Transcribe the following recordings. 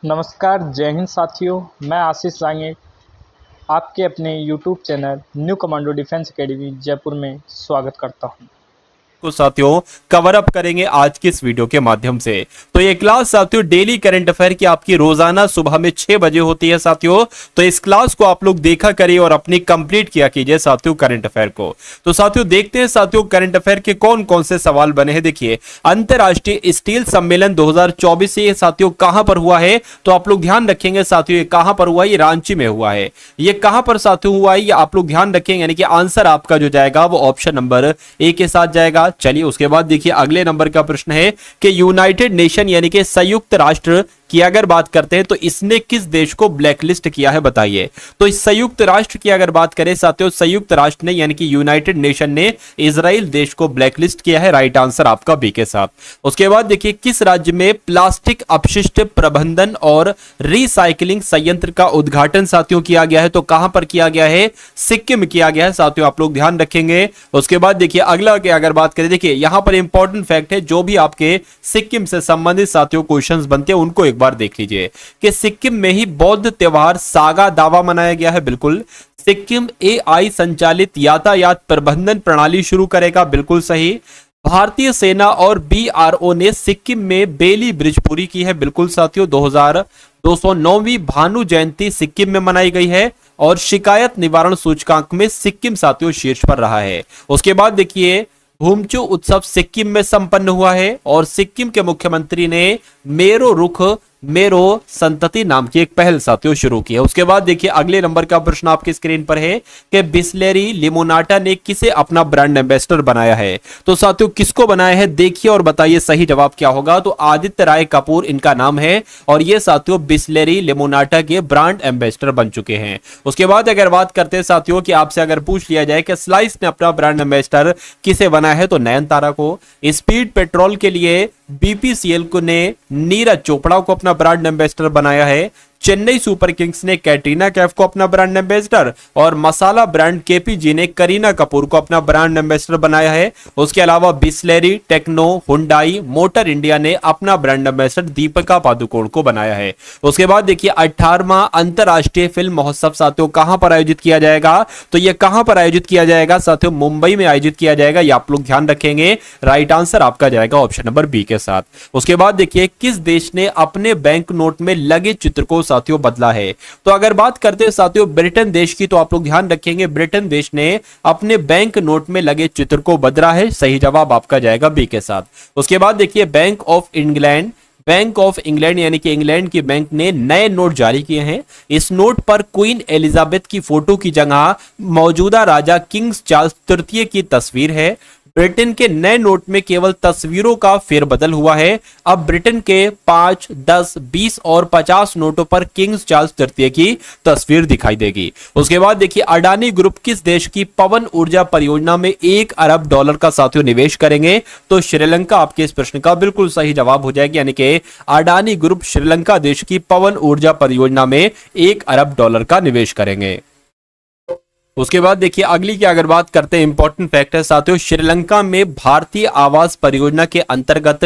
नमस्कार, जय हिंद साथियों। मैं आशीष सांगे आपके अपने YouTube channel new commando defence academy Jaipur में स्वागत करता हूं। को साथियों कवर अप करेंगे आज की इस वीडियो के माध्यम से। तो ये क्लास साथियों डेली करंट अफेयर की आपकी रोजाना सुबह में 6 बजे होती है साथियों। तो इस क्लास को आप लोग देखा करिए और अपनी कंप्लीट किया कीजिए साथियों करंट अफेयर को। तो साथियों देखते हैं साथियों करंट अफेयर के कौन कौन से सवाल बने हैं। देखिए, अंतरराष्ट्रीय स्टील सम्मेलन 2024 से साथियों कहां पर हुआ है, तो आप लोग ध्यान रखेंगे साथियों ये कहां पर हुआ है, ये रांची में हुआ है। ये कहां पर साथियों हुआ है, ये आप लोग ध्यान रखेंगे, यानी कि आंसर आपका जो जाएगा वो ऑप्शन नंबर ए के साथ जाएगा। चलिए उसके बाद देखिए अगले नंबर का प्रश्न है कि यूनाइटेड नेशन यानी कि संयुक्त राष्ट्र की अगर बात करते हैं तो इसने किस देश को ब्लैकलिस्ट किया है, बताइए। तो इस संयुक्त राष्ट्र की अगर बात करें साथियों, संयुक्त राष्ट्र ने यानी कि यूनाइटेड नेशन ने इजराइल देश को ब्लैकलिस्ट किया है। राइट आंसर आपका बी के साथ। उसके बाद देखिए किस राज्य में प्लास्टिक अपशिष्ट प्रबंधन और रिसाइकलिंग संयंत्र का उद्घाटन साथियों किया गया है, तो कहां पर किया गया है, सिक्किम किया गया है साथियों, आप लोग ध्यान रखेंगे। उसके बाद देखिए अगला की अगर बात करें, देखिए यहां पर इंपॉर्टेंट फैक्ट है, जो भी आपके सिक्किम से संबंधित साथियों क्वेश्चंस बनते हैं उनको एक बार देख लीजिए कि सिक्किम में ही बौद्ध त्योहार सागा दावा मनाया गया है। बिल्कुल। सिक्किम एआई संचालित यातायात प्रबंधन प्रणाली शुरू करेगा। बिल्कुल सही। भारतीय सेना और बीआरओ ने सिक्किम में बेली ब्रिज पूरी की है। बिल्कुल साथियों। 2209वीं भानु जयंती सिक्किम में मनाई गई है और शिकायत निवारण सूचकांक में सिक्किम साथियों शीर्ष पर रहा है। उसके बाद देखिए भूमचू उत्सव सिक्किम में संपन्न हुआ है और सिक्किम के मुख्यमंत्री ने मेरो रुख मेरो संतति नाम की एक पहल साथियों शुरू की है। उसके बाद देखिए अगले नंबर का प्रश्न आपकी स्क्रीन पर है कि बिस्लेरी लिमोनाटा ने किसे अपना ब्रांड एम्बेसडर बनाया है, तो साथियों किसको बनाया है देखिए और बताइए सही जवाब क्या होगा। तो आदित्य राय कपूर इनका नाम है और ये साथियों बिस्लेरी लिमोनाटा के ब्रांड एम्बेसडर बन चुके हैं। उसके बाद अगर बात करते हैं साथियों कि आपसे अगर पूछ लिया जाए कि स्लाइस ने अपना ब्रांड एम्बेसडर किसे बनाया है, तो नयनतारा को। स्पीड पेट्रोल के लिए बीपीसीएल को ने नीरज चोपड़ा को अपना ब्रांड एम्बेसडर बनाया है। चेन्नई सुपर किंग्स ने कैटरीना कैफ को अपना ब्रांड एम्बेसडर और मसाला ब्रांड केपीजी ने करीना कपूर को अपना ब्रांड एम्बेसडर बनाया है। उसके अलावा Bisleri, Tecno, Hyundai, motor India ने अपना ब्रांड एम्बेसडर दीपिका पादुकोण को बनाया है। उसके बाद देखिए 18वां अंतरराष्ट्रीय फिल्म महोत्सव साथियों कहां पर आयोजित किया जाएगा, तो यह कहां पर आयोजित किया जाएगा साथियों, मुंबई में आयोजित किया जाएगा। ये आप लोग ध्यान रखेंगे। राइट आंसर आपका जाएगा ऑप्शन नंबर बी के साथ। उसके बाद देखिए किस देश ने अपने बैंक नोट में लगे चित्र को साथियों बदला है, तो अगर बात करते हैं साथियों ब्रिटेन देश की, तो आप लोग ध्यान रखेंगे ब्रिटेन देश ने अपने बैंक नोट में लगे चित्र को बदला है। सही जवाब आपका जाएगा बी के साथ। उसके बाद देखिए बैंक ऑफ इंग्लैंड यानी कि इंग्लैंड की बैंक ने नए नोट जारी किए हैं। इस नोट पर क्वीन एलिजाबेथ की फोटो की जगह मौजूदा राजा किंग चार्ल्स तृतीय की तस्वीर है। ब्रिटेन के नए नोट में केवल तस्वीरों का फेरबदल हुआ है। अब ब्रिटेन के 5, 10, 20 और 50 नोटों पर किंग चार्ल्स तृतीय की तस्वीर दिखाई देगी। उसके बाद देखिए अडानी ग्रुप किस देश की पवन ऊर्जा परियोजना में $1 अरब का साथियों निवेश करेंगे, तो श्रीलंका आपके इस प्रश्न का बिल्कुल सही जवाब हो जाएगा, यानी कि अडानी ग्रुप श्रीलंका देश की पवन ऊर्जा परियोजना में $1 अरब का निवेश करेंगे। उसके बाद देखिए अगली की अगर बात करते हैं इंपॉर्टेंट फैक्ट है साथियों, श्रीलंका में भारतीय आवास परियोजना के अंतर्गत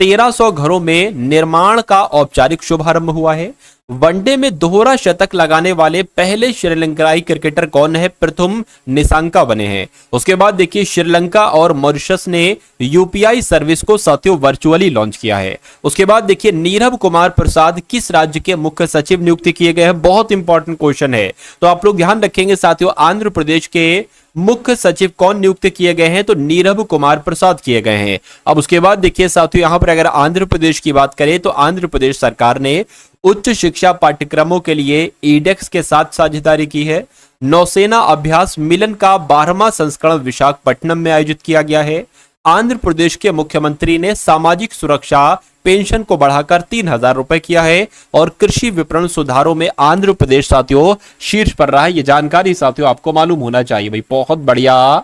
1300 घरों में निर्माण का औपचारिक शुभारंभ हुआ है। वनडे में दोहरा शतक लगाने वाले पहले श्रीलंकाई क्रिकेटर कौन है, प्रथम निसांका बने हैं। उसके बाद देखिए श्रीलंका और मॉरिशस ने यूपीआई सर्विस को साथियों वर्चुअली लॉन्च किया है। उसके बाद देखिए नीरव कुमार प्रसाद किस राज्य के मुख्य सचिव नियुक्त किए गए हैं, बहुत इंपॉर्टेंट क्वेश्चन है, तो आप लोग ध्यान रखेंगे साथियों आंध्र प्रदेश के मुख्य सचिव कौन नियुक्त किए गए हैं, तो नीरव कुमार प्रसाद किए गए हैं। अब उसके बाद देखिए साथियों यहां पर अगर आंध्र प्रदेश की बात करें तो आंध्र प्रदेश सरकार ने उच्च शिक्षा पाठ्यक्रमों के लिए ईडेक्स के साथ साझेदारी की है। नौसेना अभ्यास मिलन का 12वां संस्करण विशाखापट्टनम में आयोजित किया गया है। आंध्र प्रदेश के मुख्यमंत्री ने सामाजिक सुरक्षा पेंशन को बढ़ाकर 3000 रुपए किया है और कृषि विपणन सुधारों में आंध्र प्रदेश साथियों शीर्ष पर रहा है। ये जानकारी साथियों आपको मालूम होना चाहिए भाई, बहुत बढ़िया,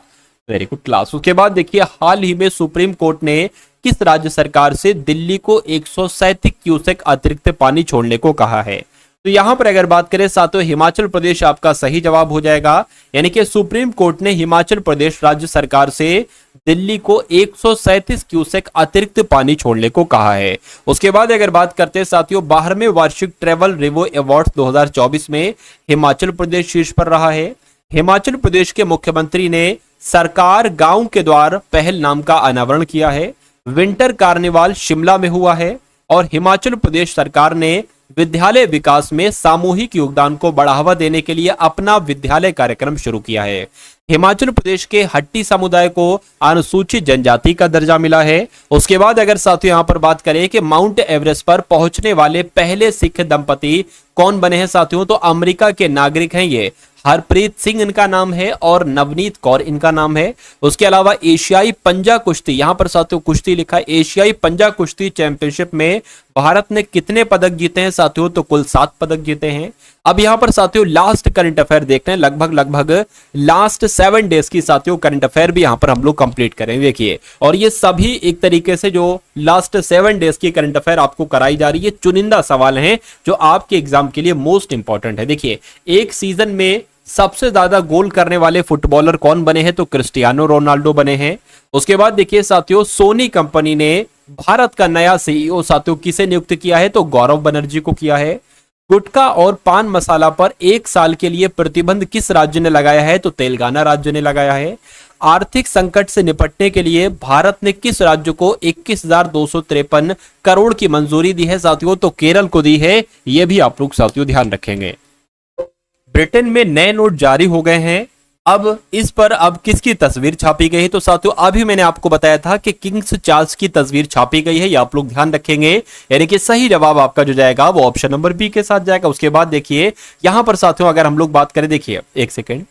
वेरी गुड क्लास। उसके बाद देखिए हाल ही में सुप्रीम कोर्ट ने किस राज्य सरकार से दिल्ली को 137 क्यूसेक अतिरिक्त पानी छोड़ने को कहा है। तो यहां पर अगर बात करें साथियों, हिमाचल प्रदेश आपका सही जवाब हो जाएगा। यानी कि सुप्रीम कोर्ट ने हिमाचल प्रदेश राज्य सरकार से दिल्ली को 137 क्यूसेक अतिरिक्त पानी छोड़ने को कहा है। उसके बाद अगर बात करते हैं साथियों, 12वें वार्षिक ट्रेवल रिव्यू अवार्ड 2024 में हिमाचल प्रदेश शीर्ष पर रहा है। हिमाचल प्रदेश के मुख्यमंत्री ने सरकार गांव के द्वार पहल नाम का अनावरण किया है। विंटर कार्निवाल शिमला में हुआ है और हिमाचल प्रदेश सरकार ने विद्यालय विकास में सामूहिक योगदान को बढ़ावा देने के लिए अपना विद्यालय कार्यक्रम शुरू किया है। हिमाचल प्रदेश के हट्टी समुदाय को अनुसूचित जनजाति का दर्जा मिला है। उसके बाद अगर साथियों यहां पर बात करें कि माउंट एवरेस्ट पर पहुंचने वाले पहले सिख दंपति कौन बने हैं साथियों, तो अमेरिका के नागरिक हैं ये। हरप्रीत सिंह इनका नाम है और नवनीत कौर इनका नाम है। उसके अलावा एशियाई पंजा कुश्ती, यहां पर साथियों कुश्ती लिखा है, एशियाई पंजा कुश्ती चैंपियनशिप में भारत ने कितने पदक जीते हैं साथियों, तो कुल 7 पदक जीते हैं। अब यहां पर साथियों लास्ट करंट अफेयर देखते हैं, लगभग लास्ट 7 डेज की साथियों करंट अफेयर भी यहां पर हम लोग कंप्लीट करेंगे। देखिए, और ये सभी एक तरीके से जो लास्ट 7 डेज की करंट अफेयर आपको कराई जा रही है, चुनिंदा सवाल हैं जो आपके एग्जाम के लिए मोस्ट इंपॉर्टेंट है। देखिए, एक सीजन में सबसे ज्यादा गोल करने वाले फुटबॉलर कौन बने हैं, तो क्रिस्टियानो रोनाल्डो बने हैं। उसके बाद देखिए साथियों, सोनी कंपनी ने भारत का नया सीईओ साथियों किसे नियुक्त किया है, तो गौरव बनर्जी को किया है। गुटखा और पान मसाला पर 1 साल के लिए प्रतिबंध किस राज्य ने लगाया है, तो तेलंगाना राज्य ने लगाया है। आर्थिक संकट से निपटने के लिए भारत ने किस राज्य को 21,253 करोड़ की मंजूरी दी है साथियों, तो केरल को दी है। यह भी आप लोग साथियों ध्यान रखेंगे। ब्रिटेन में नए नोट जारी हो गए हैं। अब इस पर अब किसकी तस्वीर छापी गई है, तो साथियों अभी मैंने आपको बताया था कि किंग्स चार्ल्स की तस्वीर छापी गई है, ये आप लोग ध्यान रखेंगे। यानी कि सही जवाब आपका जो जाएगा वो ऑप्शन नंबर बी के साथ जाएगा। उसके बाद देखिए यहां पर साथियों अगर हम लोग बात करें, देखिए एक सेकेंड,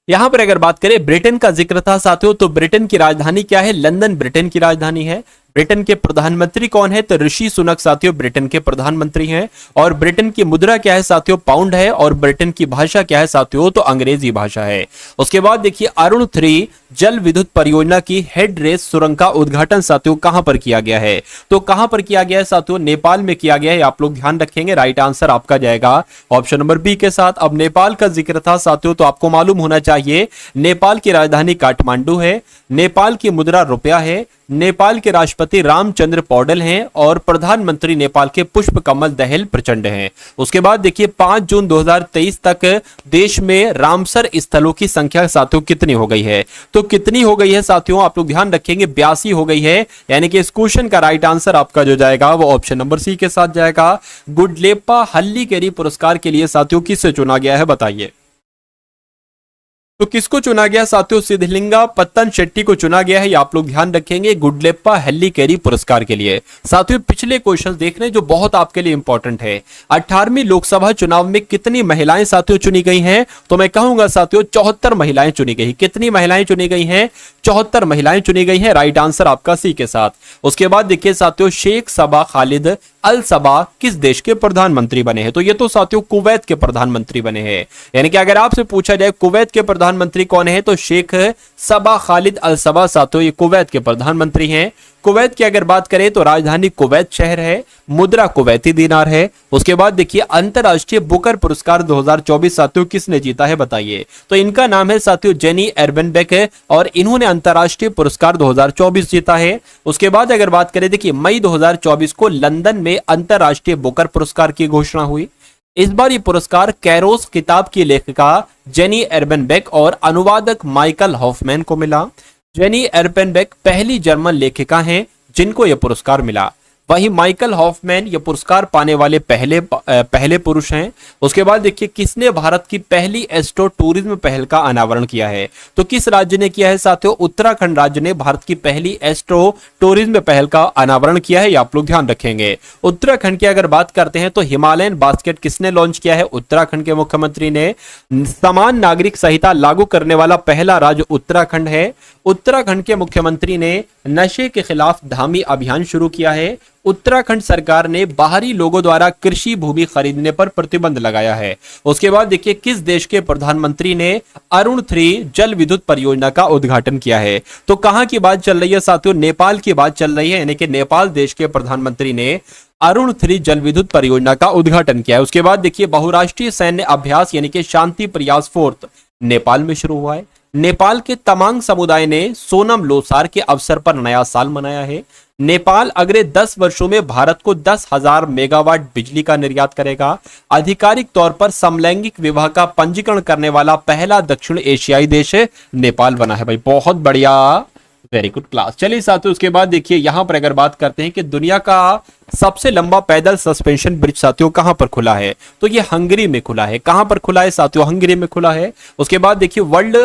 यहां पर अगर बात करें ब्रिटेन का जिक्र था साथियों, तो ब्रिटेन की राजधानी क्या है, लंदन ब्रिटेन की राजधानी है। ब्रिटेन के प्रधानमंत्री कौन है, तो ऋषि सुनक साथियों ब्रिटेन के प्रधानमंत्री हैं। और ब्रिटेन की मुद्रा क्या है साथियों, पाउंड है। और ब्रिटेन की भाषा क्या है साथियों, तो अंग्रेजी भाषा है। उसके बाद देखिए अरुण 3 जल विद्युत परियोजना की हेड रेस सुरंग का उद्घाटन साथियों कहां पर किया गया है, तो कहां पर किया गया है साथियों, नेपाल में किया गया है। आप लोग ध्यान रखेंगे, राइट आंसर आपका जाएगा ऑप्शन नंबर बी के साथ। अब नेपाल का जिक्र था साथियों, तो आपको मालूम होना चाहिए नेपाल की राजधानी काठमांडू है। नेपाल की मुद्रा रुपया है। नेपाल के राष्ट्रपति रामचंद्र पौडेल हैं और प्रधानमंत्री नेपाल के पुष्प कमल दहल प्रचंड हैं। उसके बाद देखिए 5 जून 2023 तक देश में रामसर स्थलों की संख्या साथियों कितनी हो गई है, तो कितनी हो गई है साथियों, आप लोग ध्यान रखेंगे 82 हो गई है। यानी कि इस क्वेश्चन का राइट आंसर आपका जो जाएगा वो ऑप्शन नंबर सी के साथ जाएगा। गुडलेप्पा हल्लीकेरी पुरस्कार के लिए साथियों किसे चुना गया है, बताइए। तो किसको चुना गया साथियों, सिद्धलिंगा पत्तन शेट्टी को चुना गया है, ये आप लोग ध्यान रखेंगे गुडलेप्पा हल्लीकेरी पुरस्कार के लिए। साथियों पिछले क्वेश्चन देख रहे हैं जो बहुत आपके लिए इंपॉर्टेंट है। 18वीं लोकसभा चुनाव में कितनी महिलाएं साथियों चुनी गई हैं, तो मैं कहूंगा साथियों 74 महिलाएं चुनी गई। कितनी महिलाएं चुनी गई हैं, 74 महिलाएं चुनी गई हैं, राइट आंसर आपका सी के साथ। उसके बाद देखिए साथियों शेख सबा खालिद अल सबा किस देश के प्रधानमंत्री बने हैं, तो ये तो साथियों कुवैत के प्रधानमंत्री बने हैं। यानी कि अगर आपसे पूछा जाए कुवैत के प्रधानमंत्री कौन है, तो शेख सबा खालिद अल सबा साथियों ये कुवैत के प्रधानमंत्री हैं। कुवैत की अगर बात करें तो राजधानी कुवैत शहर है। मुद्रा कुवैती दिनार है। उसके बाद देखिए अंतरराष्ट्रीय बुकर पुरस्कार 2024 साथियों किसने जीता है, बताइए। तो इनका नाम है साथियों जेनी एर्बेनबेक है और इन्होंने अंतरराष्ट्रीय पुरस्कार 2024 जीता है। उसके बाद अगर बात करें देखिए मई 2024 को लंदन में अंतरराष्ट्रीय बुकर पुरस्कार की घोषणा हुई। इस बार ये पुरस्कार कैरोस किताब की लेखिका जेनी एर्बेनबेक और अनुवादक माइकल हॉफमैन को मिला। जेनी एर्बेनबेक पहली जर्मन लेखिका हैं जिनको यह पुरस्कार मिला। वहीं माइकल हॉफमैन ये पुरस्कार पाने वाले पहले पुरुष हैं। उसके बाद देखिए किसने भारत की पहली एस्ट्रो टूरिज्म पहल का अनावरण किया है, तो किस राज्य ने किया है साथियों, उत्तराखंड राज्य ने भारत की पहली एस्ट्रो टूरिज्म पहल का अनावरण किया है, ये आप लोग ध्यान रखेंगे। उत्तराखंड की अगर बात करते हैं तो हिमालयन बास्केट किसने लॉन्च किया है, उत्तराखंड के मुख्यमंत्री ने। समान नागरिक संहिता लागू करने वाला पहला राज्य उत्तराखंड है। उत्तराखंड के मुख्यमंत्री ने नशे के खिलाफ धामी अभियान शुरू किया है। उत्तराखंड सरकार ने बाहरी लोगों द्वारा कृषि भूमि खरीदने पर प्रतिबंध लगाया है। उसके बाद देखिए किस देश के प्रधानमंत्री ने अरुण 3 जल विद्युत परियोजना का उद्घाटन किया है। तो कहां की बात चल रही है साथियों, नेपाल की बात चल रही है, यानी कि नेपाल देश के प्रधानमंत्री ने अरुण 3 जल विद्युत परियोजना का उद्घाटन किया है। उसके बाद देखिए बहुराष्ट्रीय सैन्य अभ्यास यानी कि शांति प्रयास फोर्थ नेपाल में शुरू हुआ है। नेपाल के तमांग समुदाय ने सोनम लोसार के अवसर पर नया साल मनाया है। नेपाल अगले 10 वर्षों में भारत को 10,000 मेगावाट बिजली का निर्यात करेगा। आधिकारिक तौर पर समलैंगिक विवाह का पंजीकरण करने वाला पहला दक्षिण एशियाई देश नेपाल बना है। भाई बहुत बढ़िया, वेरी गुड क्लास। चलिए साथियों उसके बाद देखिए यहां पर अगर बात करते हैं कि दुनिया का सबसे लंबा पैदल सस्पेंशन ब्रिज साथियों कहां पर खुला है, तो ये हंगरी में खुला है। कहां पर खुला है साथियों, हंगरी में खुला है। उसके बाद देखिए वर्ल्ड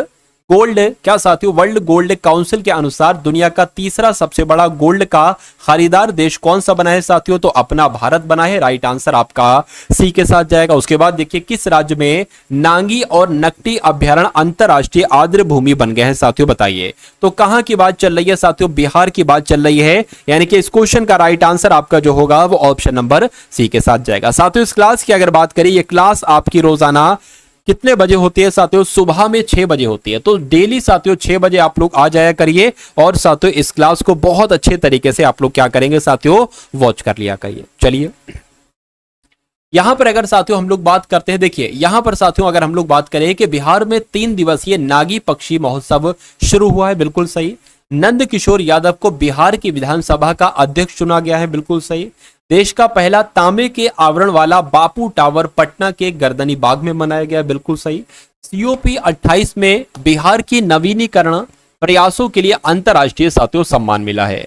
गोल्ड काउंसिल के अनुसार दुनिया का तीसरा सबसे बड़ा गोल्ड का खरीदार देश कौन सा बना है साथियों, तो अपना भारत बना है। राइट आंसर आपका सी के साथ जाएगा। उसके बाद देखिए किस राज्य में नांगी और नकटी अभ्यारण्य अंतरराष्ट्रीय आर्द्र भूमि बन गए हैं साथियों, बताइए। तो कहां की बात चल रही है साथियों, बिहार की बात चल रही है, यानी कि इस क्वेश्चन का राइट आंसर आपका जो होगा वो ऑप्शन नंबर सी के साथ जाएगा। साथियों इस क्लास की अगर बात करें, ये क्लास आपकी रोजाना कितने बजे होती है साथियों, सुबह में 6 बजे होती है। तो डेली साथियों 6 बजे आप लोग आ जाया करिए और साथियों इस क्लास को बहुत अच्छे तरीके से आप लोग क्या करेंगे साथियों, वॉच कर लिया करिए। चलिए यहां पर अगर साथियों हम लोग बात करते हैं, देखिए यहां पर साथियों अगर हम लोग बात करें कि बिहार में 3 दिवसीय नागी पक्षी महोत्सव शुरू हुआ है, बिल्कुल सही। नंद किशोर यादव को बिहार की विधानसभा का अध्यक्ष चुना गया है, बिल्कुल सही। देश का पहला तांबे के आवरण वाला बापू टावर पटना के गर्दनी बाग में बनाया गया, बिल्कुल सही। COP 28 में बिहार की नवीनीकरण प्रयासों के लिए अंतरराष्ट्रीय साथियों सम्मान मिला है।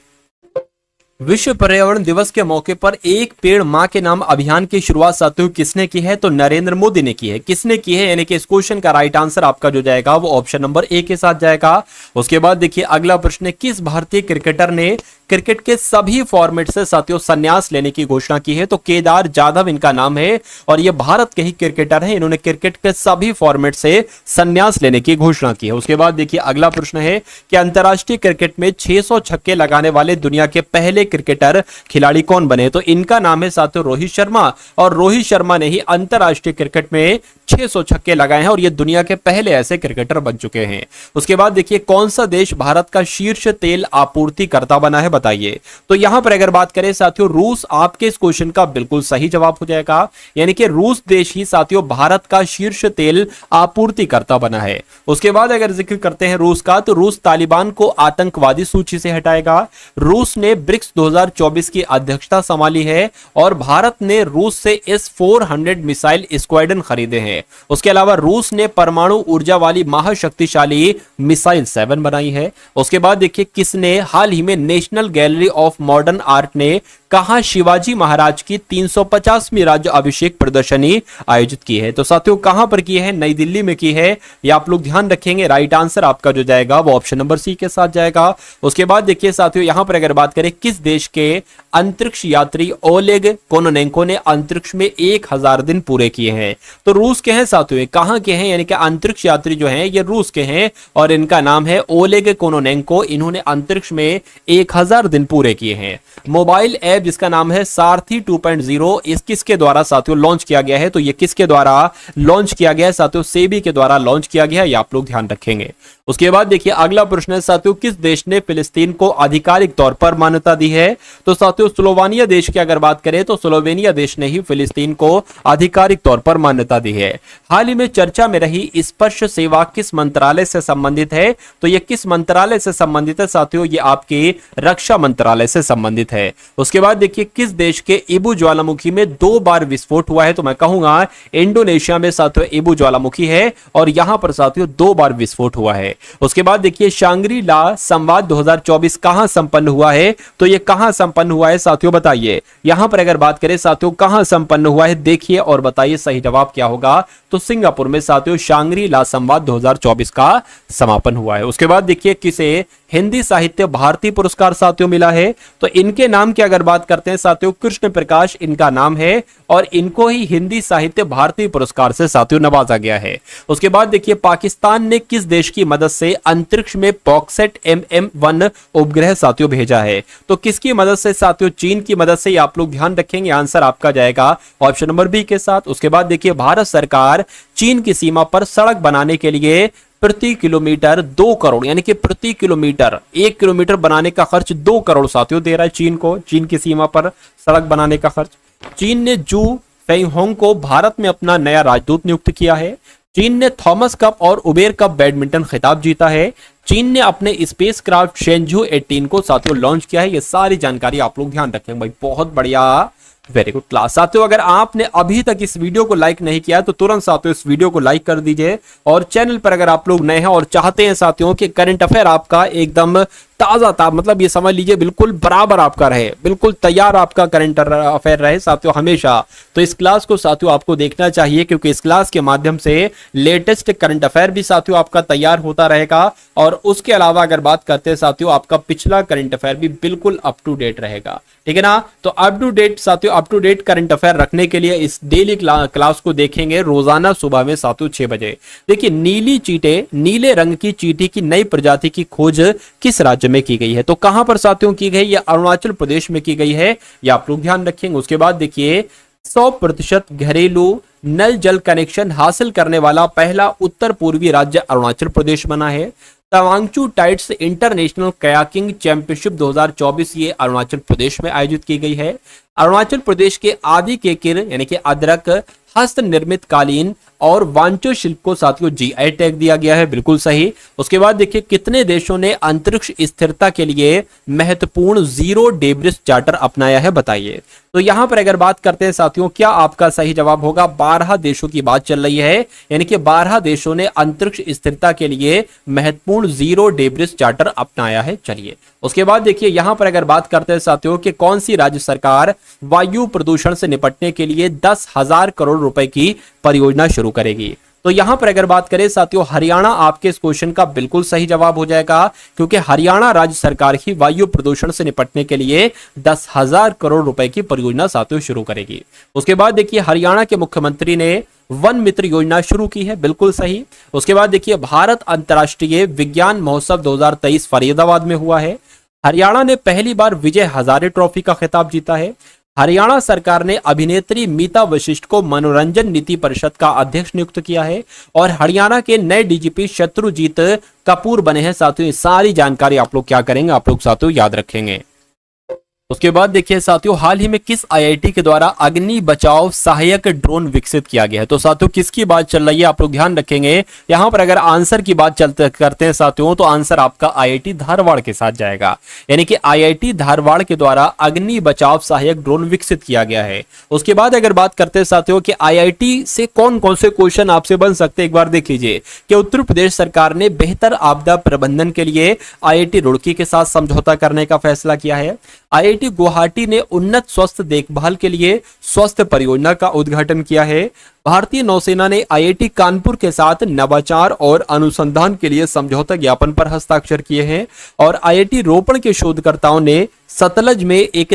विश्व पर्यावरण दिवस के मौके पर एक पेड़ मां के नाम अभियान की शुरुआत साथियों किसने की है, तो नरेंद्र मोदी ने की है। किसने की है, यानी कि इस क्वेश्चन का राइट आंसर आपका जो जाएगा वो ऑप्शन नंबर ए के साथ जाएगा। उसके बाद देखिए अगला प्रश्न, किस भारतीय क्रिकेटर ने क्रिकेट के सभी फॉर्मेट से साथियों संन्यास लेने की घोषणा की है, तो केदार जाधव इनका नाम है और ये भारत के ही क्रिकेटर हैं। इन्होंने क्रिकेट के सभी फॉर्मेट से संन्यास लेने की घोषणा की है। उसके बाद देखिए अगला प्रश्न है कि अंतरराष्ट्रीय क्रिकेट में 600 छक्के लगाने वाले दुनिया के पहले क्रिकेटर खिलाड़ी कौन बने, तो इनका नाम है साथियों रोहित शर्मा। और रोहित शर्मा ने ही अंतरराष्ट्रीय क्रिकेट में 600 छक्के लगाए हैं और ये दुनिया के पहले ऐसे क्रिकेटर बन चुके हैं। उसके बाद देखिए कौन सा देश भारत का शीर्ष तेल आपूर्तिकर्ता बना है, बताइए। तो यहां पर अगर बात करें साथियों रूस आपके इस क्वेश्चन का बिल्कुल सही जवाब हो जाएगा, यानी कि रूस देश ही साथियों भारत का शीर्ष तेल आपूर्तिकर्ता बना है। उसके बाद अगर जिक्र करते हैं रूस का, तो रूस तालिबान को आतंकवादी सूची से हटाएगा। रूस ने ब्रिक्स 2024 की अध्यक्षता संभाली है और भारत ने रूस से S-400 मिसाइल स्क्वाड्रन खरीदे हैं। उसके अलावा रूस ने परमाणु ऊर्जा वाली महाशक्तिशाली मिसाइल 7 बनाई है। उसके बाद देखिए किसने हाल ही में national gallery of modern art ने कहां शिवाजी महाराज की 350वीं राज्य अभिषेक प्रदर्शनी आयोजित की है, तो साथियों कहां पर की है, नई दिल्ली में की है। ये आप लोग ध्यान रखेंगे। राइट आंसर आपका जो जाएगा वो ऑप्शन नंबर सी के साथ जाएगा। उसके बाद देखिए साथियों यहां पर अगर बात करें किस देश के अंतरिक्ष यात्री ओलेग कोनोनेंको ने अंतरिक्ष में 1000 दिन पूरे किए हैं, तो रूस के हैं साथियों। कहां के हैं, यानी कि अंतरिक्ष यात्री जो हैं ये रूस के हैं और इनका नाम है ओलेग कोनोनेंको। इन्होंने अंतरिक्ष में 1000 दिन पूरे किए हैं। मोबाइल ऐप जिसका नाम है सारथी 2.0 इस किसके द्वारा साथियों लॉन्च किया गया है, तो ये किसके द्वारा लॉन्च किया गया है साथियों, सेबी के द्वारा लॉन्च किया गया है। ये आप लोग ध्यान रखेंगे। उसके बाद देखिए अगला प्रश्न है साथियों किस देश ने फिलिस्तीन को आधिकारिक तौर पर मान्यता दी है, तो साथियों स्लोवेनिया देश की अगर बात करें तो स्लोवेनिया देश ने ही फिलिस्तीन को आधिकारिक तौर पर मान्यता दी है। हाल ही में चर्चा में रही स्पर्श सेवा किस मंत्रालय से संबंधित है, तो ये किस मंत्रालय से संबंधित है साथियों, ये आपके रक्षा मंत्रालय से संबंधित है। उसके बाद देखिए किस देश के इबू ज्वालामुखी में 2 बार विस्फोट हुआ है, तो मैं कहूंगा इंडोनेशिया में साथियों इबू ज्वालामुखी है और यहां पर साथियों 2 बार विस्फोट हुआ है। उसके बाद देखिए शांग्री ला संवाद 2024 कहां संपन्न हुआ है, तो ये कहां संपन्न हुआ है साथियों, बताइए। यहां पर अगर बात करें साथियों कहां संपन्न हुआ है, देखिए और बताइए सही जवाब क्या होगा, तो सिंगापुर में साथियों शांग्री ला संवाद 2024 का समापन हुआ है। उसके बाद देखिए किसे हिंदी साहित्य भारती पुरस्कार साथियों मिला है। तो इनके नाम की अगर बात करते हैं साथियों, कृष्ण प्रकाश इनका नाम है और इनको ही हिंदी साहित्य भारती पुरस्कार से साथियों नवाजा गया है। उसके बाद देखिए, पाकिस्तान ने किस देश की मदद से अंतरिक्ष में पॉक्सेट MM1 उपग्रह साथियों भेजा है? तो किसकी मदद से साथियों? चीन की मदद से। आप लोग ध्यान रखेंगे, आंसर आपका जाएगा ऑप्शन नंबर बी के साथ। उसके बाद देखिए, भारत सरकार चीन की सीमा पर सड़क बनाने के लिए प्रति किलोमीटर 2 करोड़, यानी कि प्रति किलोमीटर 1 किलोमीटर बनाने का खर्च 2 करोड़ साथियों दे रहा है चीन को। चीन की सीमा पर सड़क बनाने का खर्च। चीन ने जू फेंगहोंग को भारत में अपना नया राजदूत नियुक्त किया है। चीन ने थॉमस कप और उबेर कप बैडमिंटन खिताब जीता है। चीन ने अपने स्पेस क्राफ्ट शेंझू 18 को साथियों लॉन्च किया है। ये सारी जानकारी आप लोग ध्यान रखें भाई, बहुत बढ़िया, वेरी गुड क्लास। साथियों अगर आपने अभी तक इस वीडियो को लाइक नहीं किया तो तुरंत साथियों इस वीडियो को लाइक कर दीजिए। और चैनल पर अगर आप लोग नए हैं और चाहते हैं साथियों कि करंट अफेयर आपका एकदम ताजा मतलब ये समझ लीजिए बिल्कुल बराबर आपका रहे, बिल्कुल तैयार आपका करंट अफेयर रहे साथियों हमेशा, तो इस क्लास को साथियों आपको देखना चाहिए, क्योंकि इस क्लास के माध्यम से लेटेस्ट करंट अफेयर भी साथियों आपका तैयार होता रहेगा। और उसके अलावा अगर बात करते हैं साथियों, आपका पिछला करंट अफेयर भी बिल्कुल अप टू डेट रहेगा, ठीक है ना। तो अप टू डेट साथियों, up to date current affair रखने के लिए इस डेली क्लास को देखेंगे रोजाना सुबह में साथियों 6 बजे। देखिए, नीली चींटे, नीले रंग की चींटी की नई प्रजाति की खोज किस राज्य में की गई है? तो कहां पर साथियों की गई? या अरुणाचल प्रदेश में की गई है, या आप लोग ध्यान रखेंगे। उसके बाद देखिए, 100% घरेलू नल जल कनेक्शन हासिल करने वाला पहला उत्तर पूर्वी राज्य अरुणाचल प्रदेश बना है। तवांगचू टाइट्स इंटरनेशनल कयाकिंग चैंपियनशिप 2024 ये अरुणाचल प्रदेश में आयोजित की गई है। अरुणाचल प्रदेश के आदि केकिर यानी कि अदरक, हस्त निर्मित कालीन और वांचो शिल्प को साथियों GI टैग दिया गया है, बिल्कुल सही। उसके बाद देखिए, कितने देशों ने अंतरिक्ष स्थिरता के लिए महत्वपूर्ण जीरो डेब्रिस चार्टर अपनाया है, बताइए। तो यहां पर अगर बात करते हैं साथियों, क्या आपका सही जवाब होगा? 12 देशों की बात चल रही है, यानी कि 12 देशों ने अंतरिक्ष स्थिरता के लिए महत्वपूर्ण जीरो डेब्रिस चार्टर अपनाया है। चलिए, उसके बाद देखिए, यहां पर अगर बात करते हैं साथियों कि कौन सी राज्य सरकार वायु प्रदूषण से निपटने के लिए 10,000 करोड़ रुपए की परियोजना शुरू करेगी? तो यहां पर अगर बात करें साथियों, हरियाणा आपके इस क्वेश्चन का बिल्कुल सही जवाब हो जाएगा, क्योंकि हरियाणा राज्य सरकार ही वायु प्रदूषण से निपटने के लिए 10,000 करोड़ रुपए की परियोजना साथियों शुरू करेगी। उसके बाद देखिए, हरियाणा के मुख्यमंत्री ने वन मित्र योजना शुरू की है, बिल्कुल सही। उसके बाद देखिए, भारत अंतर्राष्ट्रीय विज्ञान महोत्सव 2023 फरीदाबाद में हुआ है। हरियाणा ने पहली बार विजय हजारे ट्रॉफी का खिताब जीता है। हरियाणा सरकार ने अभिनेत्री मीता वशिष्ठ को मनोरंजन नीति परिषद का अध्यक्ष नियुक्त किया है। और हरियाणा के नए DGP शत्रुजीत कपूर बने हैं साथियों। ये सारी जानकारी आप लोग क्या करेंगे, आप लोग साथियों याद रखेंगे। उसके बाद देखिए साथियों, हाल ही में किस IIT के द्वारा अग्नि बचाव सहायक ड्रोन विकसित किया गया है? तो साथियों किसकी बात चल रही है, आप लोग ध्यान रखेंगे। यहां पर अगर आंसर की बात करते हैं साथियों, तो आंसर आपका IIT धारवाड़ के साथ जाएगा, यानी कि IIT धारवाड़ के द्वारा अग्नि बचाव सहायक ड्रोन विकसित किया गया है। उसके बाद अगर बात करते हैं साथियों कि IIT से कौन कौन से क्वेश्चन आपसे बन सकते हैं, एक बार देख लीजिए कि उत्तर प्रदेश सरकार ने बेहतर आपदा प्रबंधन के लिए IIT रुड़की के साथ समझौता करने का फैसला किया है। IIT गुवाहाटी ने उन्नत स्वास्थ्य देखभाल के लिए स्वास्थ्य परियोजना का उद्घाटन किया है। भारतीय नौसेना ने IIT कानपुर के साथ नवाचार और अनुसंधान के लिए समझौता ज्ञापन पर हस्ताक्षर किए हैं। और IIT रोपण के शोधकर्ताओं ने सतलज में एक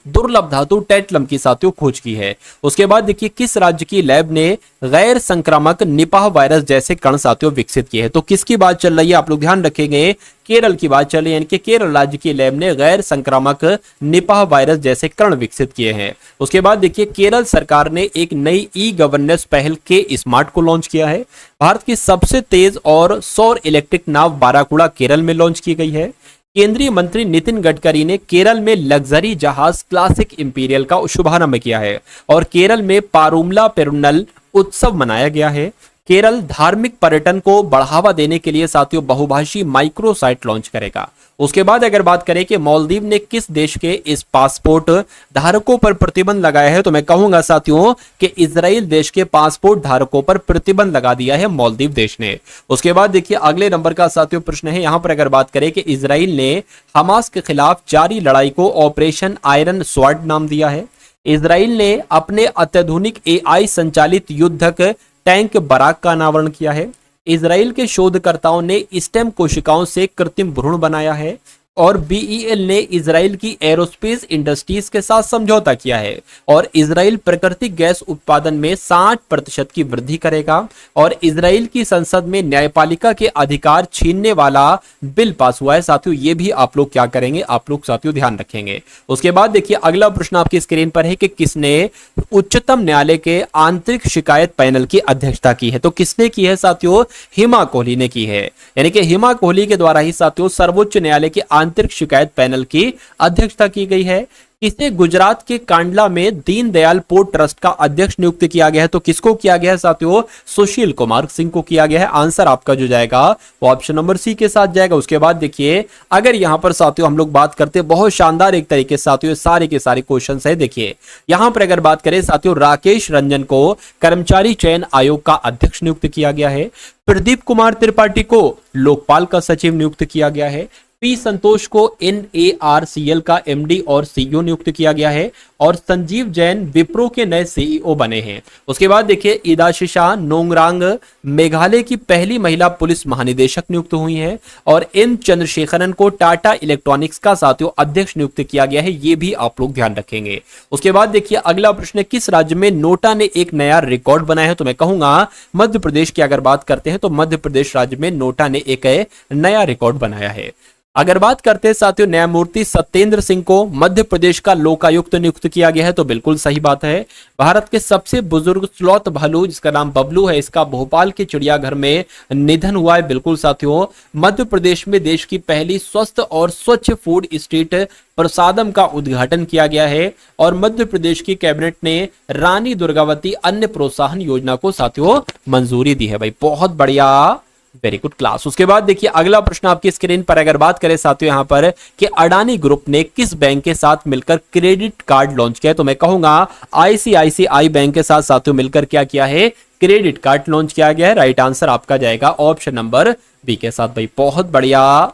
दुर्लभ धातु टेट्लम की साथियों खोज की है। उसके बाद देखिए, किस राज्य की लैब ने गैर संक्रामक निपाह वायरस जैसे कण साथियों विकसित किए हैं? तो किसकी बात चल रही है, आप लोग ध्यान रखेंगे, केरल की बात चल रही है, यानी कि केरल राज्य की लैब ने गैर संक्रामक निपाह वायरस जैसे कण विकसित किए हैं। उसके बाद देखिए, केरल सरकार ने एक नई ई-गवर्नेंस पहल के स्मार्ट को लॉन्च किया है। भारत की सबसे तेज और सौर इलेक्ट्रिक नाव बाराकुड़ा केरल में लॉन्च की गई है। केंद्रीय मंत्री नितिन गडकरी ने केरल में लग्जरी जहाज क्लासिक इंपीरियल का शुभारंभ किया है। और केरल में पारुमला पेरुन्नल उत्सव मनाया गया है। केरल धार्मिक पर्यटन को बढ़ावा देने के लिए साथियों बहुभाषी माइक्रो साइट लॉन्च करेगा। उसके बाद अगर बात करें कि मालदीव ने किस देश के इस पासपोर्ट धारकों पर प्रतिबंध लगाया है, तो मैं कहूंगा साथियों कि इजराइल देश के पासपोर्ट धारकों पर प्रतिबंध लगा दिया है मालदीव देश ने। उसके बाद देखिए, अगले नंबर का साथियों प्रश्न है, यहां पर अगर बात करें कि इजराइल ने हमास के खिलाफ जारी लड़ाई को ऑपरेशन आयरन स्वॉर्ड नाम दिया है। इजराइल ने अपने अत्याधुनिक AI संचालित युद्धक टैंक बराक का अनावरण किया है। इजराइल के शोधकर्ताओं ने स्टेम कोशिकाओं से कृत्रिम भ्रूण बनाया है। और बीईएल ने इजराइल की एरोस्पेस इंडस्ट्रीज के साथ समझौता किया है और इजराइल प्राकृतिक गैस उत्पादन में 60% की वृद्धि करेगा। और इजराइल की संसद में न्यायपालिका के अधिकार छीनने वाला बिल पास हुआ है साथियों। ये भी आप लोग क्या करेंगे, आप लोग साथियों ध्यान रखेंगे। उसके बाद देखिए अगला प्रश्न आपकी स्क्रीन पर है कि किसने उच्चतम न्यायालय के आंतरिक शिकायत पैनल की अध्यक्षता की है। तो किसने की है साथियों, हिमा कोहली ने की है। यानी कि हिमा कोहली के द्वारा ही साथियों सर्वोच्च न्यायालय के आंतरिक शिकायत पैनल की अध्यक्षता की गई है। इसे गुजरात के कांडला में दीनदयाल पोर्ट ट्रस्ट का अध्यक्ष नियुक्त किया गया है। तो किसको किया गया है साथियों, सुशील कुमार सिंह को किया गया है। आंसर आपका जो जाएगा वो ऑप्शन नंबर सी के साथ जाएगा। उसके बाद देखिए अगर यहां पर साथियों हम लोग बात करते हैं, बहुत शानदार एक तरीके से साथियों सारे के सारे क्वेश्चन है। देखिए यहां पर अगर बात करें साथियों, राकेश रंजन को कर्मचारी चयन आयोग का अध्यक्ष नियुक्त किया गया है। प्रदीप कुमार त्रिपाठी को लोकपाल का सचिव नियुक्त किया गया है। पी संतोष को NARCL का MD और CEO नियुक्त किया गया है। और संजीव जैन विप्रो के नए CEO बने हैं। उसके बाद देखिए इदाशिशा नोंगरांग मेघालय की पहली महिला पुलिस महानिदेशक नियुक्त हुई हैं। और M चंद्रशेखरन को टाटा इलेक्ट्रॉनिक्स का साथियों अध्यक्ष नियुक्त किया गया है। ये भी आप लोग ध्यान रखेंगे। उसके बाद देखिए अगला प्रश्न, किस राज्य में नोटा ने एक नया रिकॉर्ड बनाया है। तो मैं कहूंगा मध्य प्रदेश की अगर बात करते हैं तो मध्य प्रदेश राज्य में नोटा ने एक नया रिकॉर्ड बनाया है। अगर बात करते हैं साथियों, न्यायमूर्ति सत्येंद्र सिंह को मध्य प्रदेश का लोकायुक्त नियुक्त किया गया है। तो बिल्कुल सही बात है। भारत के सबसे बुजुर्ग स्लॉथ भालू जिसका नाम बबलू है, इसका भोपाल के चिड़ियाघर में निधन हुआ है। बिल्कुल साथियों, मध्य प्रदेश में देश की पहली स्वस्थ और स्वच्छ फूड स्ट्रीट प्रसादम का उद्घाटन किया गया है। और मध्य प्रदेश की कैबिनेट ने रानी दुर्गावती अन्न प्रोत्साहन योजना को साथियों मंजूरी दी है। भाई बहुत बढ़िया, वेरी गुड क्लास। उसके बाद देखिए अगला प्रश्न आपकी स्क्रीन पर अगर बात करें साथियों यहां पर कि अडानी ग्रुप ने किस बैंक के साथ मिलकर क्रेडिट कार्ड लॉन्च किया है। तो मैं कहूंगा ICICI बैंक के साथ साथियों मिलकर क्या किया है, क्रेडिट कार्ड लॉन्च किया गया है। राइट आंसर आपका जाएगा ऑप्शन नंबर बी के साथ। भाई बहुत बढ़िया,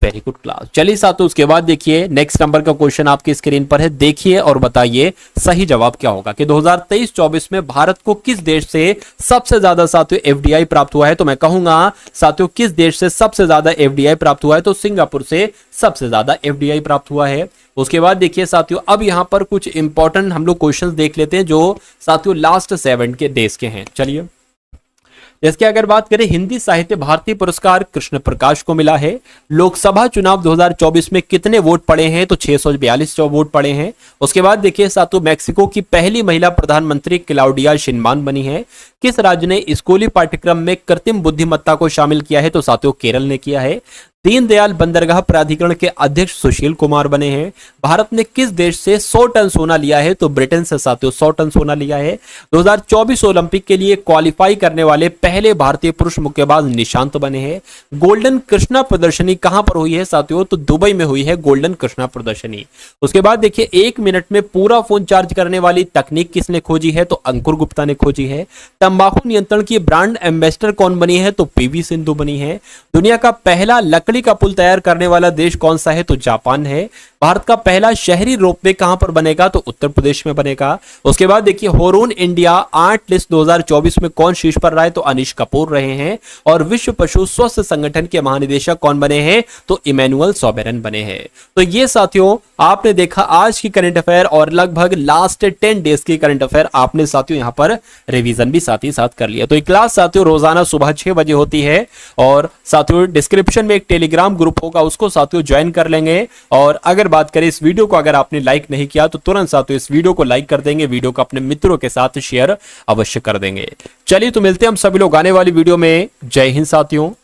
वेरी गुड क्लास। चलिए साथियों उसके बाद देखिए नेक्स्ट नंबर का क्वेश्चन आपकी स्क्रीन पर है। देखिए और बताइए सही जवाब क्या होगा कि 2023-24 में भारत को किस देश से सबसे ज्यादा साथियों FDI प्राप्त हुआ है। तो मैं कहूंगा साथियों किस देश से सबसे ज्यादा FDI प्राप्त हुआ है। तो सिंगापुर से सबसे ज्यादा FDI प्राप्त हुआ है। उसके बाद देखिए साथियों अब यहां पर कुछ इंपॉर्टेंट हम लोग क्वेश्चंस देख लेते हैं जो साथियों लास्ट 7 के डेज के हैं। चलिए इसके अगर बात करें, हिंदी साहित्य भारती पुरस्कार कृष्ण प्रकाश को मिला है। लोकसभा चुनाव 2024 में कितने वोट पड़े हैं। तो 642 वोट पड़े हैं। उसके बाद देखिए साथियों मैक्सिको की पहली महिला प्रधानमंत्री क्लाउडिया शिनबान बनी है। किस राज्य ने स्कूली पाठ्यक्रम में कृत्रिम बुद्धिमत्ता को शामिल किया है। तो साथियों केरल ने किया है। दीनदयाल बंदरगाह प्राधिकरण के अध्यक्ष सुशील कुमार बने हैं। भारत ने किस देश से 100 टन सोना लिया है। तो ब्रिटेन से साथियों 100 टन सोना लिया है। 2024 ओलंपिक के लिए क्वालिफाई करने वाले पहले भारतीय पुरुष मुक्केबाज निशांत बने हैं। गोल्डन कृष्णा प्रदर्शनी कहां पर हुई है साथियों। तो दुबई में हुई है गोल्डन कृष्णा प्रदर्शनी। उसके बाद देखिए 1 मिनट में पूरा फोन चार्ज करने वाली तकनीक किसने खोजी है। तो अंकुर गुप्ता ने खोजी है। तंबाकू नियंत्रण की ब्रांड एम्बेसडर कौन बनी है। तो PV सिंधु बनी है। दुनिया का पहला लकड़ी का पुल तैयार करने वाला देश कौन सा है। तो जापान है। भारत का पहला शहरी रोपवे कहां पर बनेगा। तो उत्तर प्रदेश में बनेगा। उसके बाद देखिए होरून इंडिया आर्ट लिस्ट 2024 में कौन शीर्ष पर रहा है। तो अनिश कपूर रहे हैं। और विश्व पशु स्वास्थ्य संगठन के महानिदेशक कौन बने हैं। तो इमैनुअल सोबेरन बने हैं। तो ये साथियों आपने देखा आज की करंट अफेयर और लगभग लास्ट 10 डेज की करंट अफेयर आपने साथियों यहां पर रिवीजन भी साथ ही साथ कर लिया। तो ये क्लास साथियों रोजाना सुबह 6 बजे होती है। और साथियों डिस्क्रिप्शन में एक टेलीग्राम ग्रुप होगा, उसको साथियों ज्वाइन कर लेंगे। और अगर बात करें इस वीडियो को अगर आपने लाइक नहीं किया तो तुरंत साथियों इस वीडियो को लाइक कर देंगे, वीडियो को अपने मित्रों के साथ शेयर अवश्य कर देंगे। चलिए तो मिलते हैं हम सभी लोग आने वाली वीडियो में। जय हिंद साथियों।